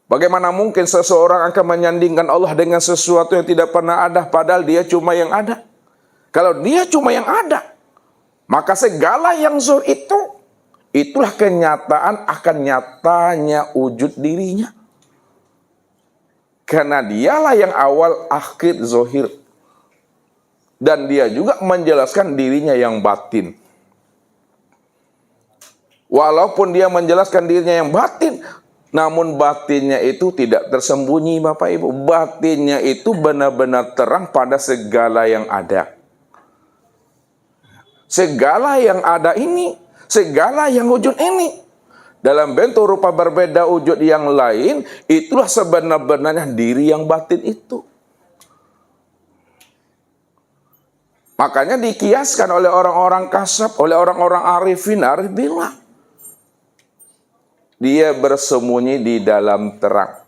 Bagaimana mungkin seseorang akan menyandingkan Allah dengan sesuatu yang tidak pernah ada, padahal dia cuma yang ada? Kalau dia cuma yang ada, maka segala yang zuhur itulah kenyataan akan nyatanya wujud dirinya. Karena dialah yang awal, akhir, zahir. Dan dia juga menjelaskan dirinya yang batin. Walaupun dia menjelaskan dirinya yang batin, namun batinnya itu tidak tersembunyi, Bapak Ibu. Batinnya itu benar-benar terang pada segala yang ada. Segala yang ada ini, segala yang wujud ini, dalam bentuk rupa berbeda wujud yang lain, itulah sebenar-benarnya diri yang batin itu. Makanya dikiaskan oleh orang-orang kasab, oleh orang-orang arifin, arif bilang, dia bersembunyi di dalam terang.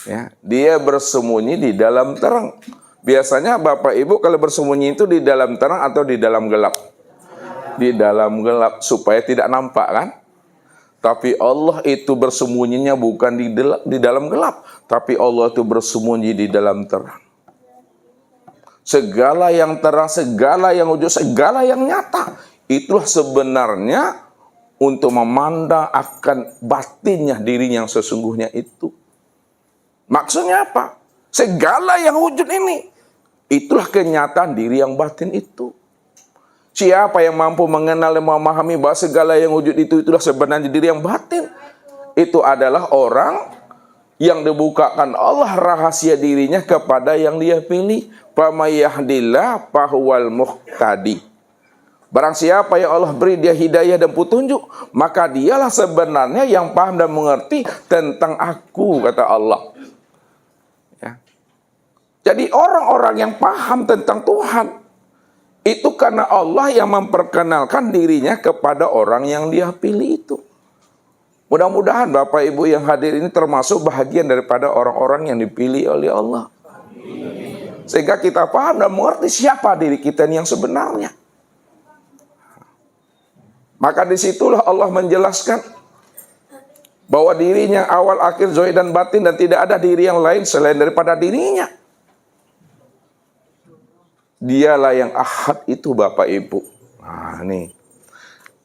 Ya, dia bersembunyi di dalam terang. Biasanya Bapak Ibu kalau bersembunyi itu di dalam terang atau di dalam gelap? Di dalam gelap, supaya tidak nampak kan? Tapi Allah itu bersembunyinya bukan di dalam gelap, tapi Allah itu bersembunyi di dalam terang. Segala yang terang, segala yang wujud, segala yang nyata, itulah sebenarnya untuk memandang akan batinnya dirinya yang sesungguhnya itu. Maksudnya apa? Segala yang wujud ini, itulah kenyataan diri yang batin itu. Siapa yang mampu mengenal dan memahami bahwa segala yang wujud itu itulah sebenarnya diri yang batin? Itu adalah orang yang dibukakan Allah rahasia dirinya kepada yang dia pilih. Faman yahdillah fahuwal muhtadi. Barang siapa yang Allah beri dia hidayah dan petunjuk, maka dialah sebenarnya yang paham dan mengerti tentang aku, kata Allah. Ya. Jadi orang-orang yang paham tentang Tuhan, itu karena Allah yang memperkenalkan dirinya kepada orang yang dia pilih itu. Mudah-mudahan Bapak Ibu yang hadir ini termasuk bahagian daripada orang-orang yang dipilih oleh Allah. Sehingga kita paham dan mengerti siapa diri kita ini yang sebenarnya. Maka disitulah Allah menjelaskan bahwa dirinya awal, akhir, zahir dan batin, dan tidak ada diri yang lain selain daripada dirinya. Dialah yang ahad itu, Bapak Ibu. Nah, nih.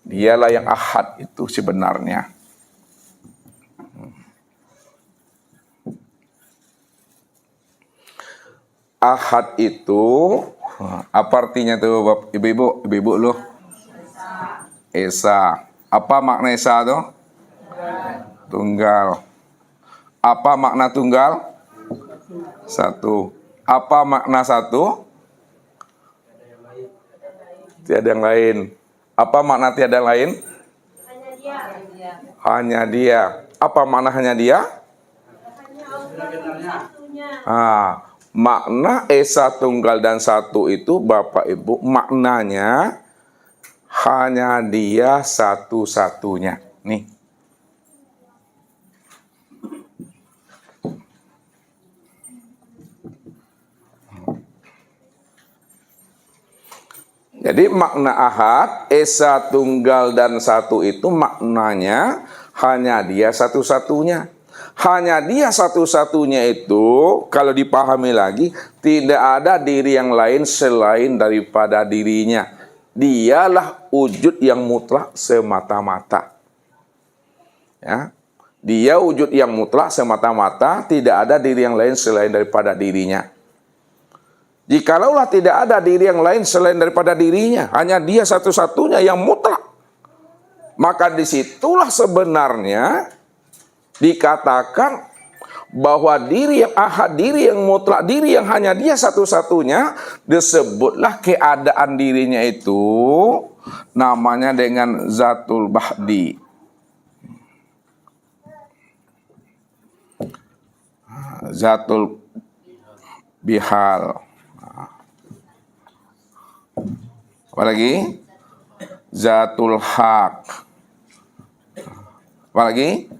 Dialah yang ahad itu sebenarnya. Ahad itu apa artinya tuh, Bapak Ibu? Ibu loh. Esa. Apa makna Esa tuh? Tunggal. Apa makna tunggal? Satu. Apa makna satu? Tiada yang lain. Apa makna tiada yang lain? Hanya dia. Hanya dia. Apa makna hanya dia? Hanya Allah satunya. Makna Esa tunggal dan satu itu, Bapak Ibu, maknanya hanya dia satu-satunya. Nih. Jadi makna ahad, Esa tunggal dan satu itu maknanya hanya dia satu-satunya. Hanya dia satu-satunya itu, kalau dipahami lagi, tidak ada diri yang lain selain daripada dirinya. Dialah wujud yang mutlak semata-mata. Ya. Dia wujud yang mutlak semata-mata, tidak ada diri yang lain selain daripada dirinya. Jikalaulah tidak ada diri yang lain selain daripada dirinya, hanya dia satu-satunya yang mutlak, maka disitulah sebenarnya dikatakan bahwa diri yang ahad, diri yang mutlak, diri yang hanya dia satu-satunya, disebutlah keadaan dirinya itu namanya dengan Zatul Bahdi. Zatul Bihal. Apa lagi? Zatul Haq. Apa lagi?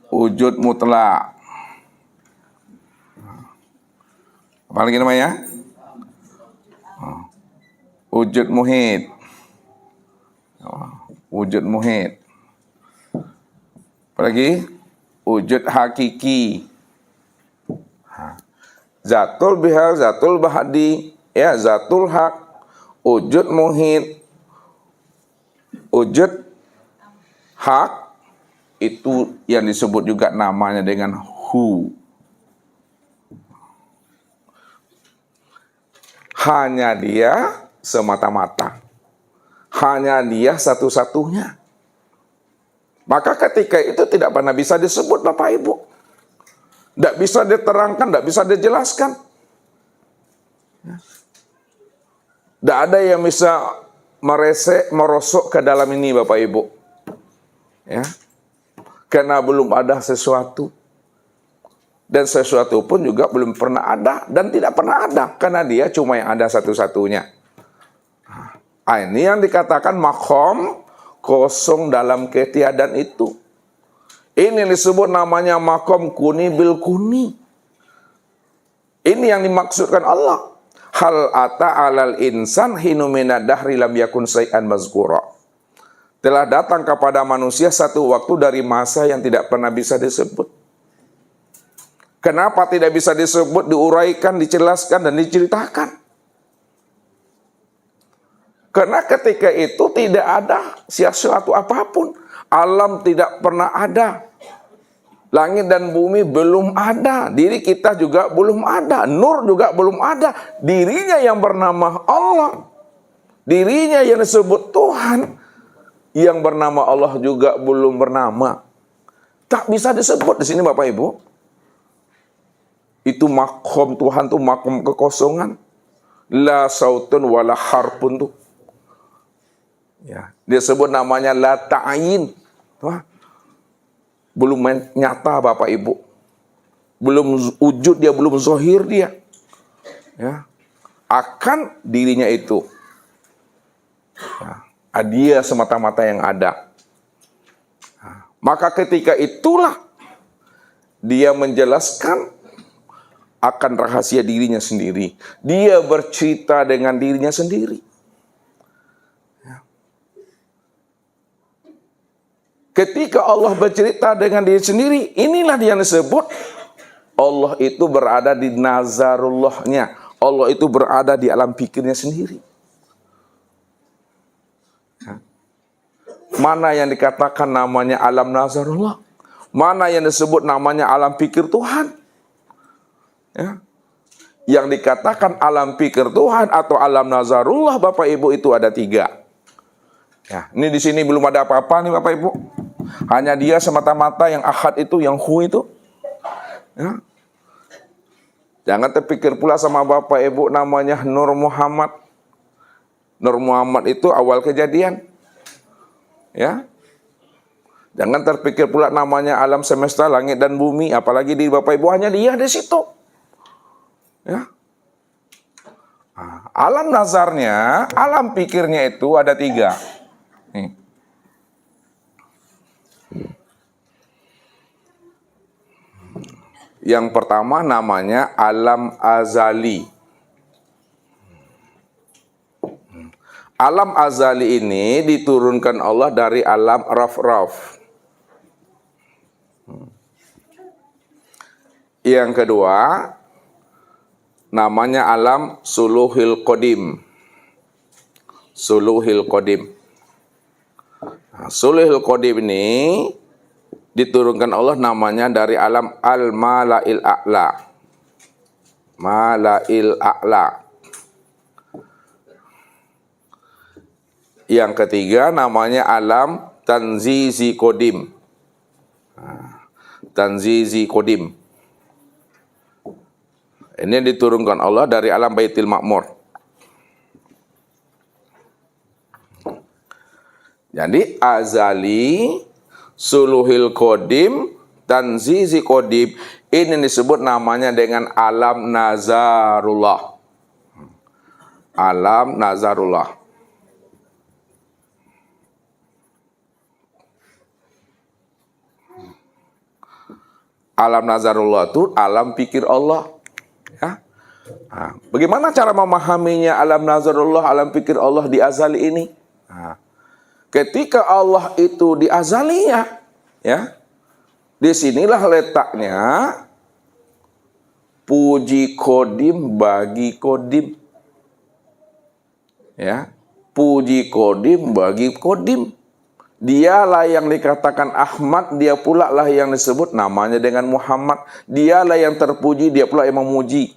Wujud mutlak. Apa lagi namanya? Wujud muhit. Wujud muhit. Apalagi wujud hakiki. Zatul bihal, zatul bahdi, ya, zatul hak, wujud muhit, wujud hak, itu yang disebut juga namanya dengan hu. Hanya dia semata-mata. Hanya dia satu-satunya. Maka ketika itu tidak pernah bisa disebut Bapak Ibu. Tidak bisa diterangkan, tidak bisa dijelaskan. Tidak ada yang bisa merosok ke dalam ini Bapak Ibu. Ya. Karena belum ada sesuatu. Dan sesuatu pun juga belum pernah ada dan tidak pernah ada. Karena dia cuma yang ada satu-satunya. Nah, ini yang dikatakan makom kosong dalam ketiadaan itu. Ini disebut namanya makom kuni bil kuni. Ini yang dimaksudkan Allah. Hal ata alal insan hinu minad dahri lam yakun syai'an mazkura. Telah datang kepada manusia satu waktu dari masa yang tidak pernah bisa disebut. Kenapa tidak bisa disebut, diuraikan, dijelaskan, dan diceritakan? Karena ketika itu tidak ada sesuatu apapun. Alam tidak pernah ada. Langit dan bumi belum ada. Diri kita juga belum ada. Nur juga belum ada. Dirinya yang bernama Allah. Dirinya yang disebut Tuhan. Yang bernama Allah juga belum bernama. Tak bisa disebut di sini Bapak Ibu. Itu makom Tuhan tuh makom kekosongan. La sautun wala harpun tuh. Ya, dia sebut namanya la ta'ayin. Belum nyata Bapak Ibu. Belum wujud dia, belum zohir dia. Ya. Akan dirinya itu. Ya. Dia semata-mata yang ada. Nah, maka ketika itulah dia menjelaskan akan rahasia dirinya sendiri. Dia bercerita dengan dirinya sendiri. Ketika Allah bercerita dengan diri sendiri, inilah yang disebut Allah itu berada di nazarullahnya. Allah itu berada di alam pikirnya sendiri. Mana yang dikatakan namanya alam nazarullah? Mana yang disebut namanya alam pikir Tuhan? Ya. Yang dikatakan alam pikir Tuhan atau alam nazarullah Bapak Ibu itu ada 3. Ya, ini di sini belum ada apa-apa nih Bapak Ibu. Hanya dia semata-mata yang ahad itu, yang hu itu. Ya. Jangan terpikir pula sama Bapak Ibu namanya Nur Muhammad. Nur Muhammad itu awal kejadian. Ya. Jangan terpikir pula namanya alam semesta, langit dan bumi. Apalagi di Bapak Ibu, hanya dia di situ. Ya. Nah, alam nazarnya, alam pikirnya itu ada 3. Nih. Yang pertama namanya alam azali. Alam azali ini diturunkan Allah dari alam raf-raf. Yang kedua namanya alam suluhil qadim. Suluhil qadim. Nah, suluhil qadim ini diturunkan Allah namanya dari alam al-malail a'la. Malail a'la. Yang ketiga namanya alam tanzizi qadim. Tanzizi qadim. Ini diturunkan Allah dari alam Baitul Ma'mur. Jadi azali, suluhil qadim, tanzizi qadim, ini disebut namanya dengan alam nazarullah. Alam nazarullah. Alam nazarullah itu alam pikir Allah. Ya. Nah, bagaimana cara memahaminya alam nazarullah, alam pikir Allah di azali ini? Nah, ketika Allah itu di azalinya, ya, Disinilah letaknya puji kodim bagi kodim. Ya, puji kodim bagi kodim. Dialah yang dikatakan Ahmad, dia pula lah yang disebut namanya dengan Muhammad. Dialah yang terpuji, dia pula yang memuji.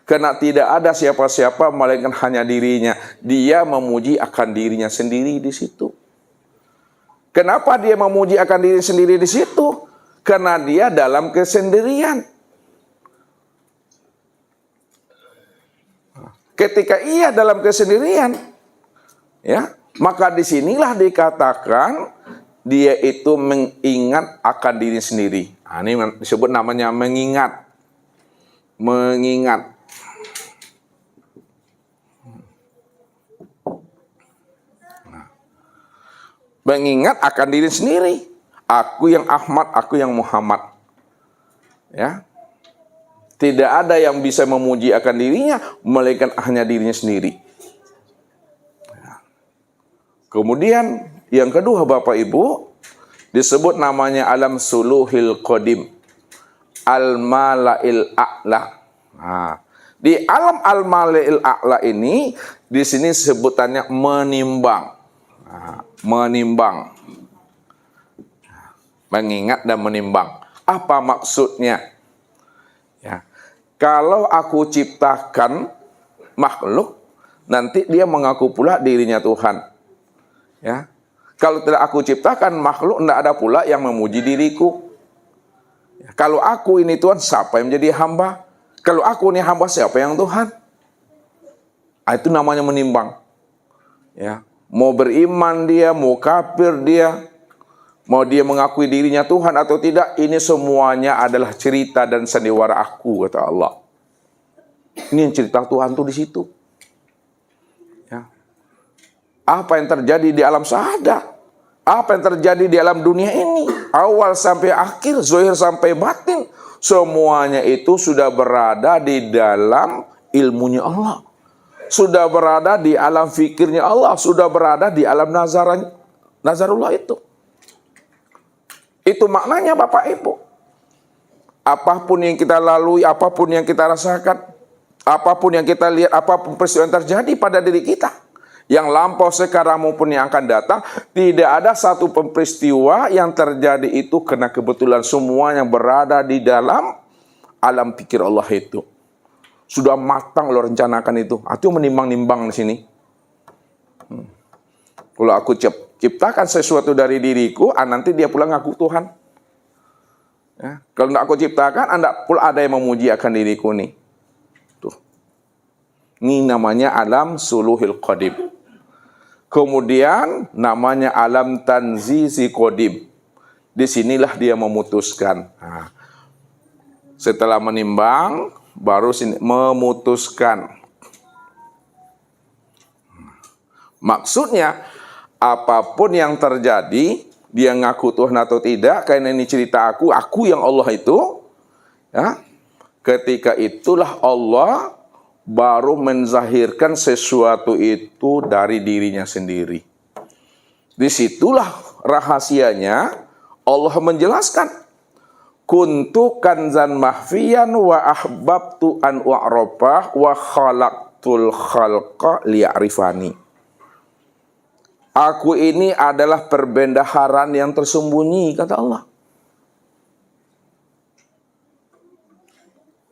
Karena tidak ada siapa-siapa melainkan hanya dirinya. Dia memuji akan dirinya sendiri di situ. Kenapa dia memuji akan diri sendiri di situ? Karena dia dalam kesendirian. Ketika ia dalam kesendirian, ya, maka disinilah dikatakan dia itu mengingat akan diri sendiri. Nah, ini disebut namanya mengingat. Mengingat. Mengingat akan diri sendiri. Aku yang Ahmad, aku yang Muhammad. Ya. Tidak ada yang bisa memuji akan dirinya, melainkan hanya dirinya sendiri. Ya. Kemudian yang kedua Bapak Ibu, disebut namanya alam suluhil qadim. Al-mala'il a'la. Nah, di alam al-mala'il a'la ini, di sini sebutannya menimbang. Nah, menimbang. Mengingat dan menimbang. Apa maksudnya? Ya. Kalau aku ciptakan makhluk, nanti dia mengaku pula dirinya Tuhan. Ya. Kalau tidak aku ciptakan makhluk, tidak ada pula yang memuji diriku. Ya. Kalau aku ini Tuhan, siapa yang menjadi hamba? Kalau aku ini hamba, siapa yang Tuhan? Nah, itu namanya menimbang. Ya. Mau beriman dia, mau kafir dia, mau dia mengakui dirinya Tuhan atau tidak, ini semuanya adalah cerita dan sandiwara aku, kata Allah. Ini yang cerita Tuhan tuh di situ. Ya. Apa yang terjadi di alam syahadat? Apa yang terjadi di alam dunia ini? Awal sampai akhir, zahir sampai batin, semuanya itu sudah berada di dalam ilmunya Allah. Sudah berada di alam fikirnya Allah, sudah berada di alam nazarullah itu. Itu maknanya Bapak Ibu. Apapun yang kita lalui, apapun yang kita rasakan, apapun yang kita lihat, apapun peristiwa yang terjadi pada diri kita, yang lampau, sekarang maupun yang akan datang, tidak ada satu peristiwa yang terjadi itu karena kebetulan, semua yang berada di dalam alam pikir Allah itu. Sudah matang lo rencanakan itu. Itu menimbang-nimbang di sini. Kalau aku ciptakan sesuatu dari diriku, nanti dia pula ngaku Tuhan. Ya. Kalau tidak aku ciptakan, pula ada yang memuji akan diriku nih. Tuh. Ini namanya alam suluhil qadim. Kemudian namanya alam tanzizi qadim. Disinilah dia memutuskan. Nah, setelah menimbang, baru sini memutuskan. Maksudnya, apapun yang terjadi, dia ngaku Tuhan atau tidak, karena ini cerita aku yang Allah itu, ya, ketika itulah Allah baru menzahirkan sesuatu itu dari dirinya sendiri. Disitulah rahasianya Allah menjelaskan, kuntu kanzan mahfiyan wa ahbabtu an u'rafah wa khalaqtul khalqa liya'rifani. Aku ini adalah perbendaharaan yang tersembunyi, kata Allah.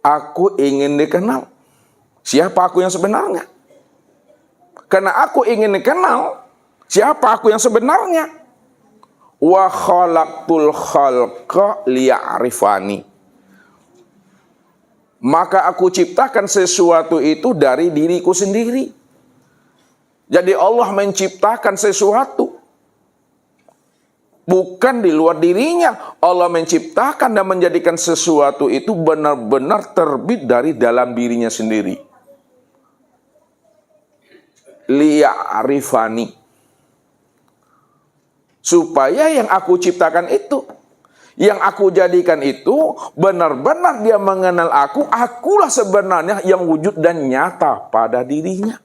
Aku ingin dikenal. Siapa aku yang sebenarnya? Karena aku ingin dikenal, siapa aku yang sebenarnya? Wa khalaqtul khalqa liya'rifani. Maka aku ciptakan sesuatu itu dari diriku sendiri. Jadi Allah menciptakan sesuatu, bukan di luar dirinya. Allah menciptakan dan menjadikan sesuatu itu benar-benar terbit dari dalam dirinya sendiri. Liya'rifani. Supaya yang aku ciptakan itu, yang aku jadikan itu, benar-benar dia mengenal aku, akulah sebenarnya yang wujud dan nyata pada dirinya.